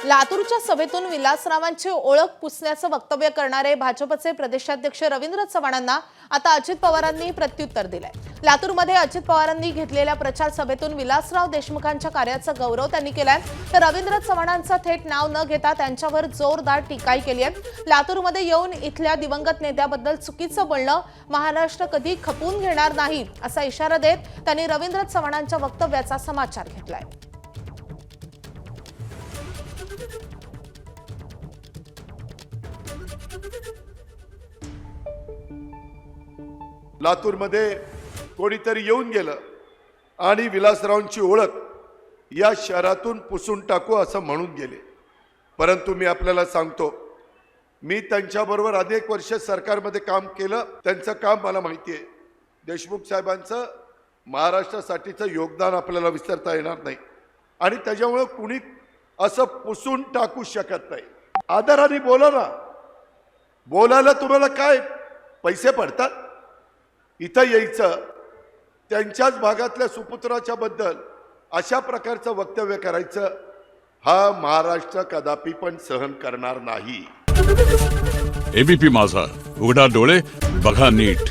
लातूरच्या सभेतून विलासरावांची ओळख पुसण्याचं वक्तव्य करणारे भाजपचे प्रदेशाध्यक्ष रवींद्र चव्हाणांना आता अजित पवारांनी प्रत्युत्तर दिलंय। लातूरमध्ये अजित पवारांनी घेतलेल्या प्रचार सभेतून विलासराव देशमुखांच्या कार्याचा गौरव त्यांनी केलाय, तर रवींद्र चव्हाणांचं थेट नाव न घेता त्यांच्यावर जोरदार टीकाही केली आहे। लातूरमध्ये येऊन इथल्या दिवंगत नेत्याबद्दल चुकीचं बोलणं महाराष्ट्र कधी खपवून घेणार नाही असा इशारा देत त्यांनी रवींद्र चव्हाणांच्या वक्तव्याचा समाचार घेतलाय। लातूरमध्ये कोणीतरी येऊन गेलं आणि विलासरावांची ओळख या शहरातून पुसून टाकू असं म्हणून गेले। परंतु मी आपल्याला सांगतो, मी त्यांच्याबरोबर अनेक वर्ष सरकारमध्ये काम केलं, त्यांचं काम मला माहिती आहे। देशमुख साहेबांचं महाराष्ट्रासाठीचं योगदान आपल्याला विसरता येणार नाही आणि त्याच्यामुळे कुणी असं पुसून टाकू शकत नाही। आदराने बोला ना, बोलायला तुम्हाला काय पैसे पडतात? इथं यायचं, त्यांच्याच भागातल्या सुपुत्राच्या बद्दल अशा प्रकारचं वक्तव्य करायचं, हा महाराष्ट्र कदापि पण सहन करणार नाही। एबीपी माझा, उघडा डोळे बघा नीट।